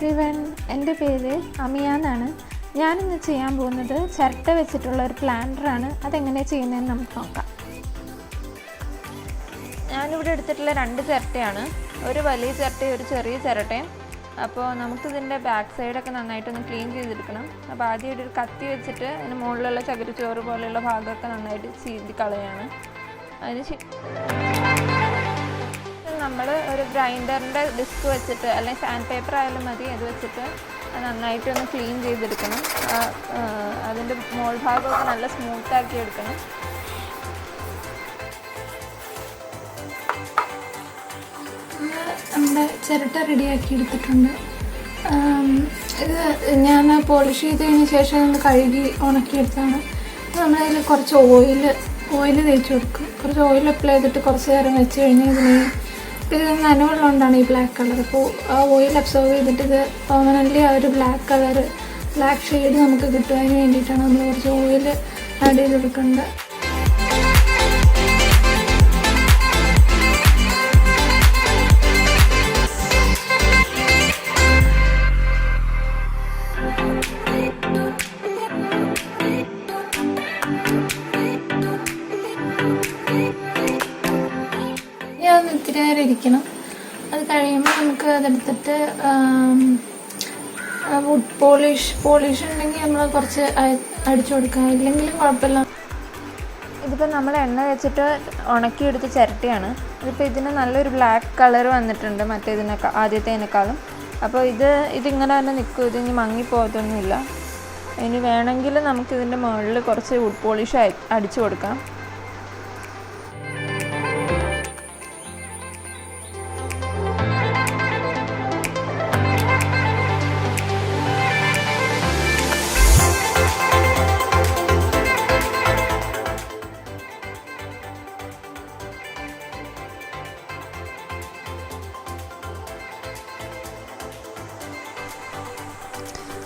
Everyone, എൻ്റെ പേര് അമിയ എന്നാണ്. ഞാനിന്ന് ചെയ്യാൻ പോകുന്നത് ചിരട്ട വെച്ചിട്ടുള്ള ഒരു പ്ലാന്ററാണ്. അതെങ്ങനെയാണ് ചെയ്യുന്നതെന്ന് നമുക്ക് നോക്കാം. ഞാനിവിടെ എടുത്തിട്ടുള്ള 2 ചിരട്ടയാണ്, ഒരു വലിയ ചിരട്ടയും ഒരു ചെറിയ ചിരട്ടയും. അപ്പോൾ നമുക്കിതിൻ്റെ ബാക്ക് സൈഡൊക്കെ നന്നായിട്ടൊന്ന് ക്ലീൻ ചെയ്തെടുക്കണം. അപ്പോൾ ആദ്യമായിട്ട് ഒരു കത്തി വെച്ചിട്ട് അതിന് മുകളിലുള്ള ചകിരിച്ചോറ് പോലെയുള്ള ഭാഗമൊക്കെ നന്നായിട്ട് ചീന്തി കളയാണ്. അതിന് നമ്മൾ ഒരു ഗ്രൈൻഡറിൻ്റെ ഡിസ്ക് വെച്ചിട്ട് അല്ലെങ്കിൽ സാൻഡ് പേപ്പർ ആയാലും മതി, അത് വെച്ചിട്ട് നന്നായിട്ടൊന്ന് ക്ലീൻ ചെയ്തെടുക്കണം. അതിൻ്റെ മോൾ ഭാഗമൊക്കെ നല്ല സ്മൂത്താക്കി എടുക്കണം. നമ്മുടെ ചിരട്ട റെഡിയാക്കി എടുത്തിട്ടുണ്ട്. ഇത് ഞാൻ പോളിഷ് ചെയ്തതിന് ശേഷം ഒന്ന് കഴുകി ഉണക്കിയെടുത്താണ്. നമ്മളതിൽ കുറച്ച് ഓയിൽ തേച്ച് കൊടുക്കും. കുറച്ച് ഓയിൽ അപ്ലൈ ചെയ്തിട്ട് കുറച്ച് നേരം വെച്ച് കഴിഞ്ഞാൽ ഇത് നനവുള്ളതുകൊണ്ടാണ് ഈ ബ്ലാക്ക് കളർ. അപ്പോൾ ആ ഓയിൽ അബ്സോർവ് ചെയ്തിട്ട് ഇത് പെർമനൻ്റ്ലി ആ ഒരു ബ്ലാക്ക് ഷെയ്ഡ് നമുക്ക് കിട്ടുന്നതിന് വേണ്ടിയിട്ടാണ് നമ്മൾ കുറച്ച് ഓയിൽ ആഡ് ചെയ്ത് കൊടുക്കേണ്ടത്. ഇത്തിരി നേരം ഇരിക്കണം. അത് കഴിയുമ്പോൾ നമുക്ക് അതെടുത്തിട്ട് വുഡ് പോളിഷ് ഉണ്ടെങ്കിൽ നമ്മൾ കുറച്ച് അടിച്ചു കൊടുക്കാം, ഇല്ലെങ്കിലും കുഴപ്പമില്ല. ഇതിപ്പോൾ നമ്മൾ എണ്ണ വെച്ചിട്ട് ഉണക്കിയെടുത്ത ചിരട്ടയാണ്. ഇതിപ്പോൾ ഇതിന് നല്ലൊരു ബ്ലാക്ക് കളർ വന്നിട്ടുണ്ട് ആദ്യത്തേനേക്കാളും. അപ്പോൾ ഇതിങ്ങനെ തന്നെ നിൽക്കും, ഇതിനി മങ്ങിപ്പോകത്തൊന്നുമില്ല. ഇനി വേണമെങ്കിൽ നമുക്കിതിൻ്റെ മുകളിൽ കുറച്ച് വുഡ് പോളിഷ് അടിച്ചു കൊടുക്കാം.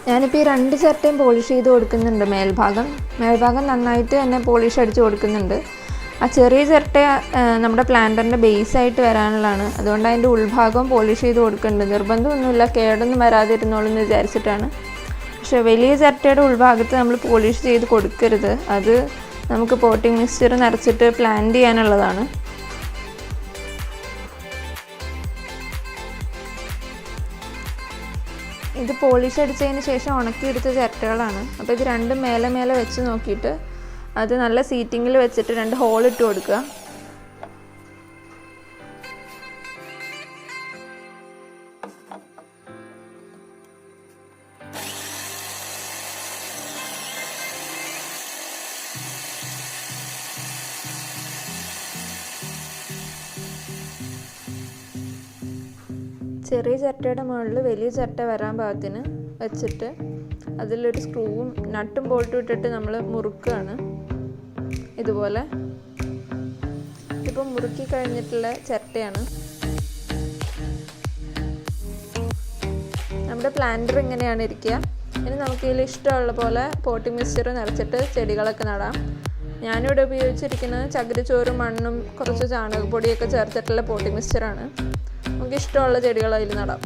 ഞാനിപ്പോൾ ഈ 2 ചിരട്ടയും പോളിഷ് ചെയ്ത് കൊടുക്കുന്നുണ്ട്. മേൽഭാഗം നന്നായിട്ട് തന്നെ പോളിഷ് അടിച്ച് കൊടുക്കുന്നുണ്ട്. ആ ചെറിയ ചിരട്ട നമ്മുടെ പ്ലാന്ററിൻ്റെ ബേസായിട്ട് വരാനുള്ളതാണ്. അതുകൊണ്ട് അതിൻ്റെ ഉൾഭാഗം പോളിഷ് ചെയ്ത് കൊടുക്കുന്നുണ്ട്. നിർബന്ധമൊന്നുമില്ല, കേടൊന്നും വരാതിരുന്നോളൂ എന്ന് വിചാരിച്ചിട്ടാണ്. പക്ഷേ വലിയ ചിരട്ടയുടെ ഉൾഭാഗത്ത് നമ്മൾ പോളിഷ് ചെയ്ത് കൊടുക്കരുത്. അത് നമുക്ക് പോട്ടിംഗ് മിക്സ്ചർ നിറച്ചിട്ട് പ്ലാന്റ് ചെയ്യാനുള്ളതാണ്. ഇത് പോളിഷ് അടിച്ചതിന് ശേഷം ഉണക്കിയെടുത്ത ചിരട്ടകളാണ്. അപ്പോൾ ഇത് രണ്ടും മേലെ വെച്ച് നോക്കിയിട്ട് അത് നല്ല സീറ്റിങ്ങിൽ വെച്ചിട്ട് 2 ഹോൾ ഇട്ട് കൊടുക്കുക. ചെറിയ ചിരട്ടയുടെ മുകളിൽ വലിയ ചിരട്ട വരാൻ പാകത്തിന് വെച്ചിട്ട് അതിലൊരു സ്ക്രൂവും നട്ടും ബോൾട്ടും ഇട്ടിട്ട് നമ്മൾ മുറുക്കുകയാണ്. ഇതുപോലെ ഇതിപ്പോൾ മുറുക്കി കഴിഞ്ഞിട്ടുള്ള ചിരട്ടയാണ്. നമ്മുടെ പ്ലാന്റർ ഇങ്ങനെയാണ് ഇരിക്കുക. ഇനി നമുക്ക് ഇതിൽ ഇഷ്ടമുള്ള പോലെ പോട്ടിംഗ് മിക്സ്ചർ നിറച്ചിട്ട് ചെടികളൊക്കെ നടാം. ഞാനിവിടെ ഉപയോഗിച്ചിരിക്കുന്നത് ചകിരിച്ചോറും മണ്ണും കുറച്ച് ചാണകപ്പൊടിയൊക്കെ ചേർത്തിട്ടുള്ള പോട്ടിംഗ് മിക്സ്ചറാണ്. നമുക്ക് ഇഷ്ടമുള്ള ചെടികൾ അതിൽ നടാം.